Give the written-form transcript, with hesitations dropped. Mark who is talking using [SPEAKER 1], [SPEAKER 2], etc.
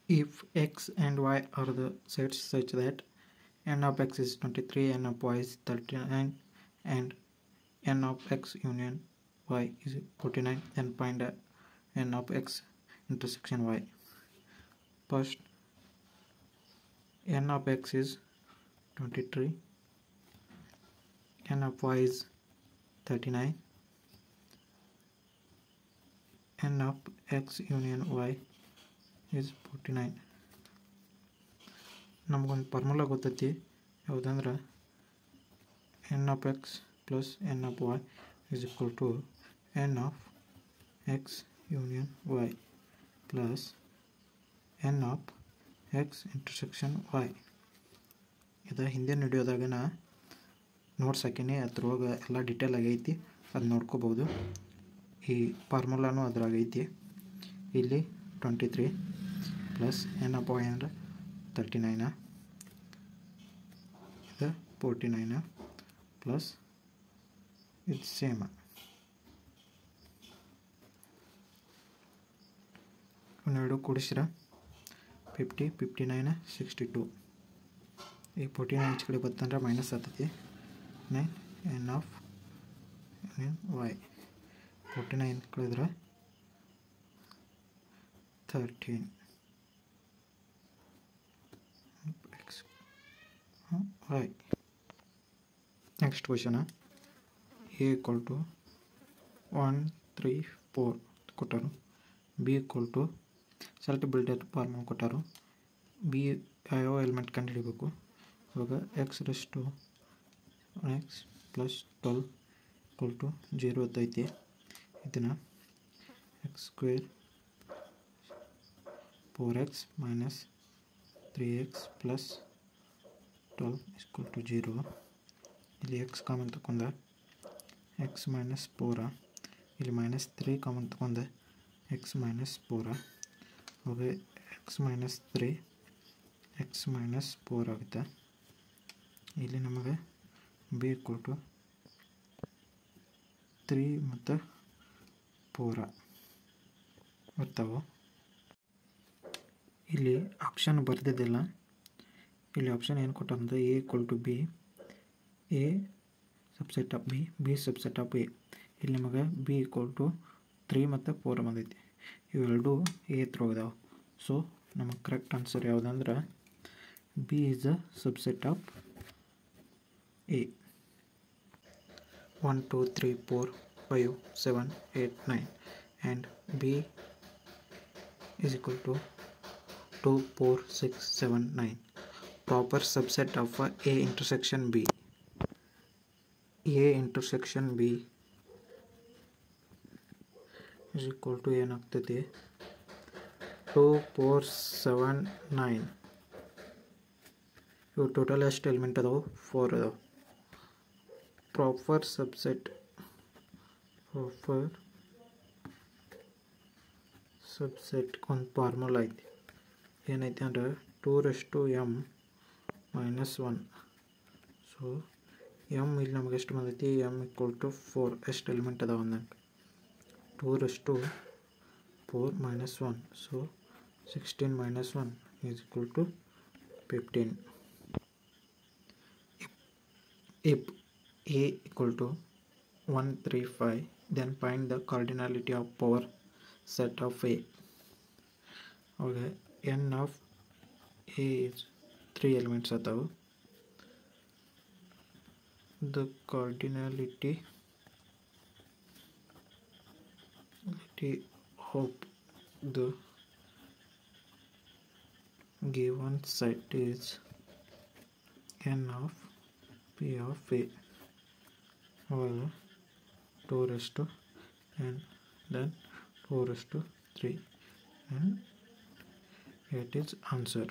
[SPEAKER 1] If x and y are the sets such that n of x is 23, n of y is 39, and n of x union y is 49, then find n of x intersection y. First, n of x is 23, n of y is 39, n of x union y is 49. ನಮಗೊಂದು formula ಗೊತ್ತೈತಿ, ಯಾವುದಂದ್ರೆ n of x plus n of y is equal to n of x union y plus n of x intersection y. ಇದು ಹಿಂದಿನ ವಿಡಿಯೋದಾಗ ನಾ notes ಹಾಕೀನಿ, ಅದ್ರೊಳಗೆ ಎಲ್ಲ detail ಆಗೈತಿ, ಅದು ನೋಡ್ಕೋಬೋದು. ಈ ಫಾರ್ಮುಲಾನು ಅದ್ರಾಗೈತಿ. ಇಲ್ಲಿ 23 ಪ್ಲಸ್ n of y ಅಂದ್ರೆ 39, ಇದು 49 ಪ್ಲಸ್ ಇದು ಸೇಮ್. ಇವೆರಡು ಕೂಡಿಸಿರ 50, 59, 62. ಈ 49 ಈಚೆ ಕಡೆ ಬರ್ತಂದ್ರೆ ಮೈನಸ್ ಆಗ್ತೈತಿ. n of y 49 ಕಳೆದ್ರೆ 13 x y. Next question, a equal to 1, 3, 4 ಕೊಟ್ಟರು. b equal to self builder formula ಕೊಟ್ಟರು. b ಯಾವ ಎಲಿಮೆಂಟ್ ಕಂಡುಹಿಡಬೇಕು. ಇವಾಗ x raised to x plus 12 equal to 0 ಐತಿ. ಇದನ್ನು x square 4x minus 3x plus 12 equal to 0. ಇಲ್ಲಿ x common ತಗೊಂಡ x minus 4, ಇಲ್ಲಿ minus 3 common ತಗೊಂಡ x minus 4. ಅವಾಗ x minus 3 x minus 4 ಆಗುತ್ತೆ. ಇಲ್ಲಿ ನಮಗೆ b equal to 3 ಮತ್ತು 4 ಬರ್ತಾವೆ. ಇಲ್ಲಿ ಆಪ್ಷನ್ ಬರ್ದಿದ್ದಿಲ್ಲ. ಇಲ್ಲಿ ಆಪ್ಷನ್ ಏನು ಕೊಟ್ಟಂದ್ರೆ a equal to b, a subset of b, b subset of a. ಇಲ್ಲಿ ನಮಗೆ b equal to 3 ಮತ್ತು 4 ಬಂದೈತಿ. ಇವೆರಡು a ಹತ್ರ. ಸೊ ನಮಗೆ ಕರೆಕ್ಟ್ ಆನ್ಸರ್ ಯಾವುದಂದ್ರೆ b is a subset of a. 1, 2, 3, 4, 5, 7, 8, 9 and b is equal to 2, 4, 6, 7, 9. Proper subset of a intersection b. a intersection b is equal to ಏನಾಗ್ತದೆ 2, 4, 7, 9. ಇವು ಟೋಟಲ್ ಎಷ್ಟು element ಅದಾವೆ? 4 ಅದಾವೆ. ಪ್ರಾಪರ್ ಸಬ್ಸೆಟ್ ಒಂದು formula ಐತಿ. ಏನೈತಿ ಅಂದ್ರೆ 2 raised to m minus 1. So m ಇಲ್ಲಿ ನಮಗೆ ಎಷ್ಟು ಬಂದೈತಿ? m equal to 4. ಎಷ್ಟು ಎಲಿಮೆಂಟ್ ಅದಾವೆ ಅಂದಂಗೆ 2 raised to 4 minus 1. So 16 minus 1 is equal to 15. If a equal to 1, 3, 5, then find the cardinality of power set of a. Okay, n of a is 3 elements atau the cardinality of the given set is n of p of a, or 2 raised to n, then 2 raised to 3, and it is answer.